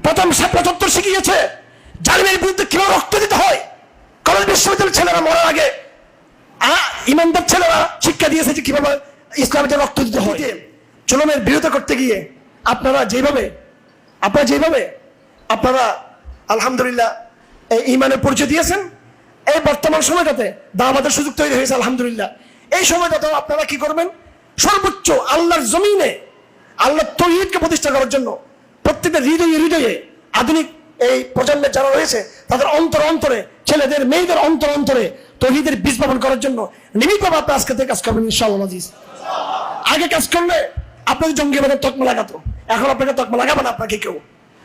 প্রথম ৭৫ শিখিয়েছে জালিমের বিরুদ্ধে কিভাবে রক্ত দিতে হয়। কলেজ বিশ্ববিদ্যালয়ের ছেলেরা মরার আগে ইমানদার ছেলেরা শিক্ষা দিয়েছে যে কিভাবে ইসলামের রক্ত দিতে হয়। জুলুমের বিরোধিতা করতে গিয়ে আপনারা যেভাবে আপনারা আলহামদুলিল্লাহ এই ইমানের পরিচয় দিয়েছেন, এই বর্তমান সময়টাতে দাওয়াতের সুযোগ তৈরি হয়েছে আলহামদুলিল্লাহ। এই সময়টাতেও আপনারা কি করবেন, সর্বোচ্চ আল্লাহর জমিনে আল্লাহর তাওহীদকে প্রতিষ্ঠা করার জন্য প্রত্যেকটা হৃদয়ে আধুনিক এই প্রজন্মের যারা রয়েছে তাদের অন্তরে ছেলেদের মেয়েদের অন্তরে তাওহীদের বীজ বপন করার জন্য নিবিড়ভাবে আপনি আজকে থেকে কাজ করবেন ইনশাআল্লাহ আজিজ। আগে কাজ করলে আপনাকে জঙ্গিবাদের তকমা লাগাতো, এখন আপনাকে তকমা লাগাবে না আপনাকে কেউ।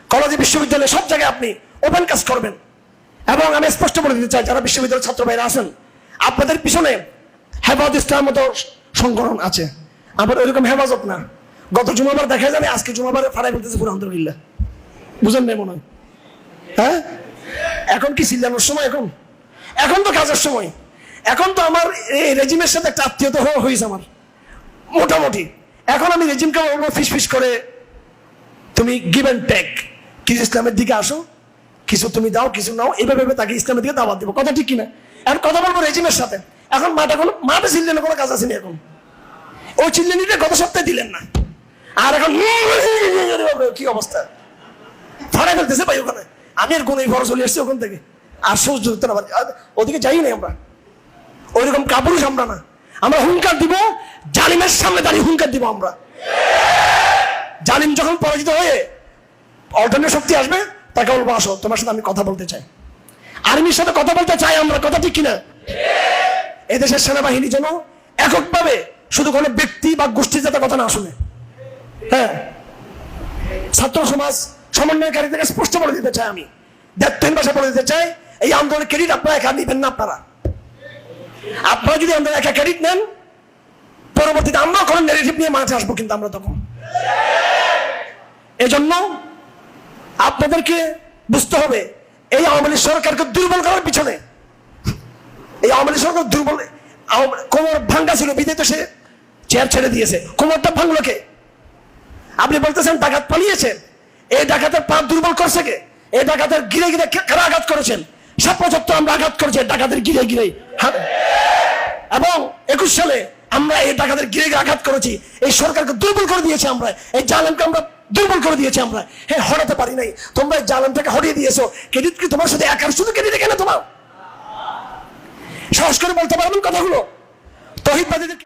কলেজে বিশ্ববিদ্যালয়ে সব জায়গায় আপনি ওপেন কাজ করবেন। এবং আমি স্পষ্ট বলে দিতে চাই, যারা বিশ্ববিদ্যালয়ের ছাত্র ভাইরা আছেন, আপনাদের পিছনে হেফাজত ইসলামের মতো সংগঠন আছে। আমার ওইরকম হেফাজত না, গত জুমাবার দেখা যাবে আজকে জুমাবারে ফাড়াই বলতেছে পুরো আলহামদুলিল্লাহ, বুঝেন না মনে হয়? হ্যাঁ, এখন কি চিল্লানোর সময়? এখন তো কাজের সময়। এখন তো আমার এই রেজিমের সাথে একটা আত্মীয়তা হয়েছে আমার মোটামুটি। এখন আমি রেজিমকে বলবো ফিস করে তুমি গিভ অ্যান্ড টেক, কিছু ইসলামের দিকে আসো, কিছু তুমি দাও, কিছু নাও, এইভাবে তাকে ইসলামের দিকে দাওয়াত দেবো। কথা ঠিক কিনা? এখন কথা বলবো রেজিমের সাথে। এখন মাঠে চিল্লানোর কোনো কাজ আসেনি। এখন ওই চিল্লানিটা গত সপ্তাহে দিলেন না, আর এখন কি অবস্থা ফাড়াই ফেলতেছে ভাই ওখানে। আমি আর কোন ঘরে চলে এসছি ওখান থেকে, আর সহ্য করতে না, ওদিকে যাই নাই আমরা। ওইরকম কাপুরুষ আমরা না, আমরা হুঙ্কার দিব, জালিমের সামনে দাঁড়িয়ে হুঙ্কার দিব আমরা। জালিম যখন পরাজিত হয়ে অল্টারনেট শক্তি আসবে, তাকে বলবো আসো তোমার সাথে আমি কথা বলতে চাই, আর্মির সাথে কথা বলতে চাই আমরা। কথা ঠিক কিনা? এদেশের সেনাবাহিনী যেন এককভাবে শুধু কোনো ব্যক্তি বা গোষ্ঠীর যাতে কথা না শুনে। হ্যাঁ, ছাত্র সমাজ সমন্বয়কারীদেরকে স্পষ্ট বলে দিতে চাই, আমি দায়িত্বহীন ভাষা বলে দিতে চাই, এই আন্দোলনের ক্রেডিট আপনারা একা নিবেন না। আপনারা যদি আন্দোলন একা ক্রেডিট নেন, পরবর্তীতে আমরা কোনো নেগেটিভ নিয়ে মাঠে আসবো কিন্তু আমরা তখন। এজন্য আপনাদেরকে বুঝতে হবে, এই আওয়ামী লীগ সরকারকে দুর্বল করার পিছনে, এই আওয়ামী লীগ সরকার দুর্বল, কোমর ভাঙ্গা ছিল বিদায় তো সে চেয়ার ছেড়ে দিয়েছে। কোমরটা ভাঙলো কে? আপনি বলতেছেন ডাকাত পালিয়েছে, এই ডাকাতের পা দুর্বল করছে কে? এই ডাকাতের গিরে কারা আঘাত করেছেন? ৭৫ আমরা আঘাত করেছি ডাকাতের গিরে। এবং ২১ সালে আমরা এই ডাকাতের গিরে আঘাত করেছি। এই সরকারকে দুর্বল করে দিয়েছি আমরা, এই জালেমকে আমরা দুর্বল করে দিয়েছি আমরা। হ্যাঁ, হটাতে পারি নাই, তোমরা এই জালেমটাকে হটিয়ে দিয়েছো। ক্রেডিট কি তোমার সাথে একার? শুধু ক্রেডিট কেন তোমার? সাহস করে বলতে পারবেন কথাগুলো? তাওহীদবাদীদের